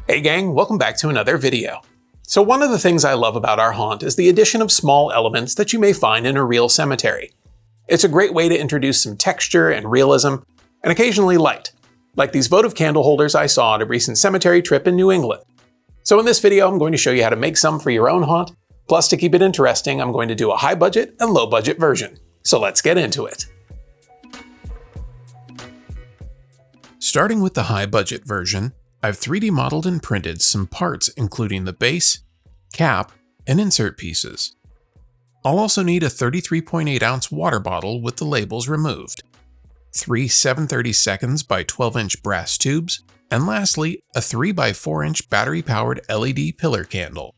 Hey gang, welcome back to another video. So one of the things I love about our haunt is the addition of small elements that you may find in a real cemetery. It's a great way to introduce some texture and realism, and occasionally light, like these votive candle holders I saw at a recent cemetery trip in New England. So in this video, I'm going to show you how to make some for your own haunt, plus to keep it interesting, I'm going to do a high budget and low budget version. So let's get into it. Starting with the high budget version, I've 3D modeled and printed some parts including the base, cap, and insert pieces. I'll also need a 33.8 ounce water bottle with the labels removed, 3 7/32 by 12 inch brass tubes, and lastly, a 3 by 4 inch battery powered LED pillar candle.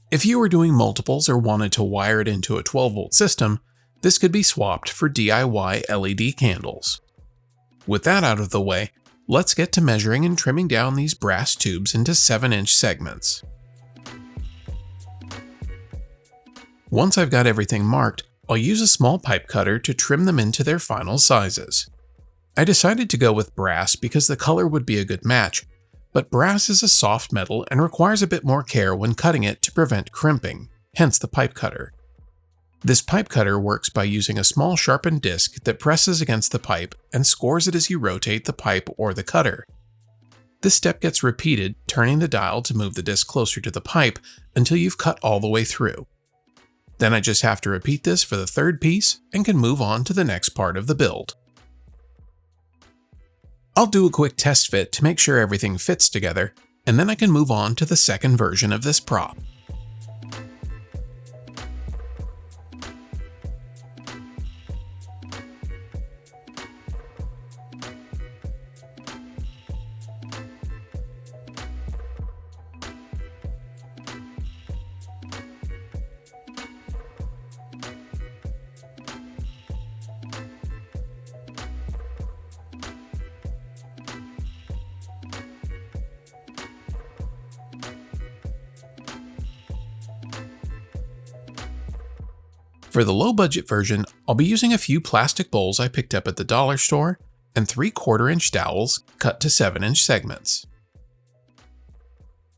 If you were doing multiples or wanted to wire it into a 12 volt system, this could be swapped for DIY LED candles. With that out of the way, let's get to measuring and trimming down these brass tubes into 7-inch segments. Once I've got everything marked, I'll use a small pipe cutter to trim them into their final sizes. I decided to go with brass because the color would be a good match, but brass is a soft metal and requires a bit more care when cutting it to prevent crimping, hence the pipe cutter. This pipe cutter works by using a small sharpened disc that presses against the pipe and scores it as you rotate the pipe or the cutter. This step gets repeated, turning the dial to move the disc closer to the pipe until you've cut all the way through. Then I just have to repeat this for the third piece and can move on to the next part of the build. I'll do a quick test fit to make sure everything fits together, and then I can move on to the second version of this prop. For the low-budget version, I'll be using a few plastic bowls I picked up at the dollar store and 3/4 inch dowels cut to 7-inch segments.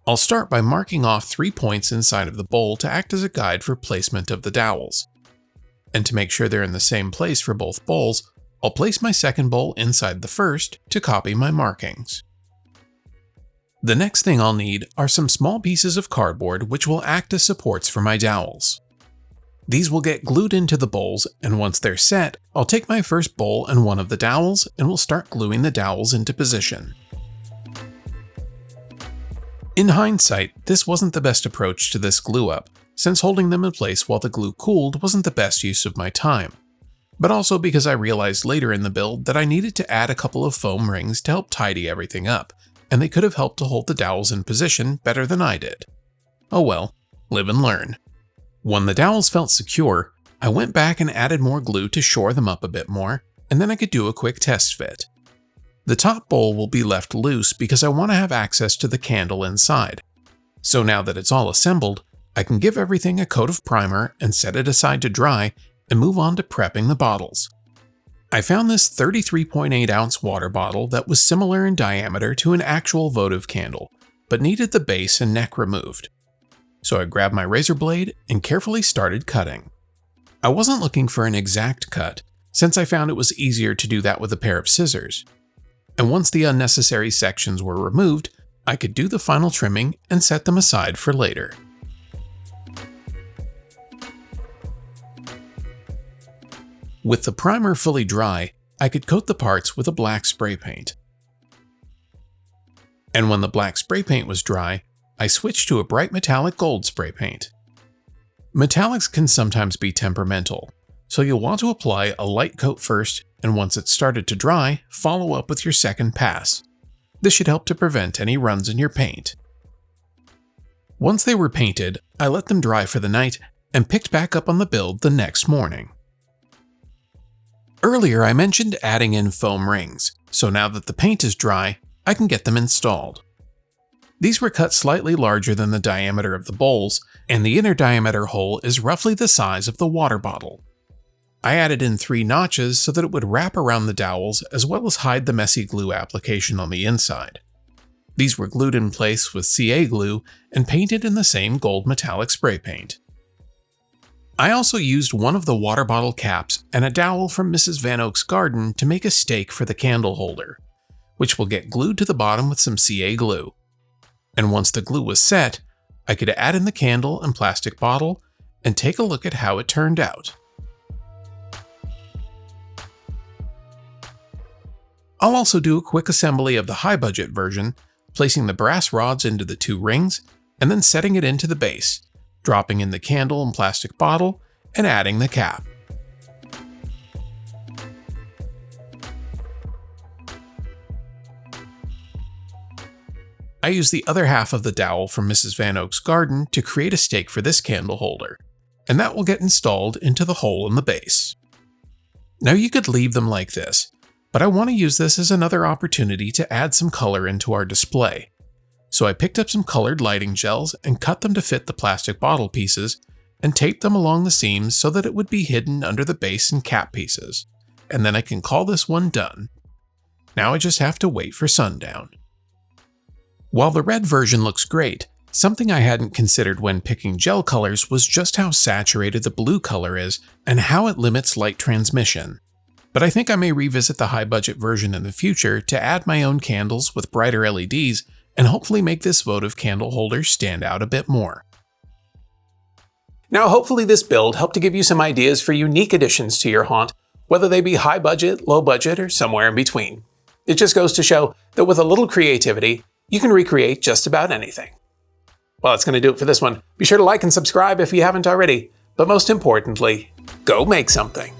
I'll start by marking off 3 points inside of the bowl to act as a guide for placement of the dowels. And to make sure they're in the same place for both bowls, I'll place my second bowl inside the first to copy my markings. The next thing I'll need are some small pieces of cardboard which will act as supports for my dowels. These will get glued into the bowls, and once they're set, I'll take my first bowl and one of the dowels and we'll start gluing the dowels into position. In hindsight, this wasn't the best approach to this glue up, since holding them in place while the glue cooled wasn't the best use of my time, but also because I realized later in the build that I needed to add a couple of foam rings to help tidy everything up, and they could have helped to hold the dowels in position better than I did. Oh well, live and learn. When the dowels felt secure, I went back and added more glue to shore them up a bit more, and then I could do a quick test fit. The top bowl will be left loose because I want to have access to the candle inside. So now that it's all assembled, I can give everything a coat of primer and set it aside to dry and move on to prepping the bottles. I found this 33.8 ounce water bottle that was similar in diameter to an actual votive candle, but needed the base and neck removed. So I grabbed my razor blade and carefully started cutting. I wasn't looking for an exact cut, since I found it was easier to do that with a pair of scissors. And once the unnecessary sections were removed, I could do the final trimming and set them aside for later. With the primer fully dry, I could coat the parts with a black spray paint. And when the black spray paint was dry, I switched to a bright metallic gold spray paint. Metallics can sometimes be temperamental, so you'll want to apply a light coat first, and once it's started to dry, follow up with your second pass. This should help to prevent any runs in your paint. Once they were painted, I let them dry for the night and picked back up on the build the next morning. Earlier I mentioned adding in foam rings, so now that the paint is dry, I can get them installed. These were cut slightly larger than the diameter of the bowls, and the inner diameter hole is roughly the size of the water bottle. I added in 3 notches so that it would wrap around the dowels as well as hide the messy glue application on the inside. These were glued in place with CA glue and painted in the same gold metallic spray paint. I also used one of the water bottle caps and a dowel from Mrs. Van Oak's garden to make a stake for the candle holder, which will get glued to the bottom with some CA glue. And once the glue was set, I could add in the candle and plastic bottle and take a look at how it turned out. I'll also do a quick assembly of the high-budget version, placing the brass rods into the 2 rings, and then setting it into the base, dropping in the candle and plastic bottle, and adding the cap. I used the other half of the dowel from Mrs. Van Oak's garden to create a stake for this candle holder, and that will get installed into the hole in the base. Now you could leave them like this, but I want to use this as another opportunity to add some color into our display. So I picked up some colored lighting gels and cut them to fit the plastic bottle pieces and taped them along the seams so that it would be hidden under the base and cap pieces. And then I can call this one done. Now I just have to wait for sundown. While the red version looks great, something I hadn't considered when picking gel colors was just how saturated the blue color is and how it limits light transmission. But I think I may revisit the high-budget version in the future to add my own candles with brighter LEDs and hopefully make this votive candle holder stand out a bit more. Now hopefully this build helped to give you some ideas for unique additions to your haunt, whether they be high budget, low budget, or somewhere in between. It just goes to show that with a little creativity, you can recreate just about anything. Well, that's going to do it for this one. Be sure to like and subscribe if you haven't already, but most importantly, go make something.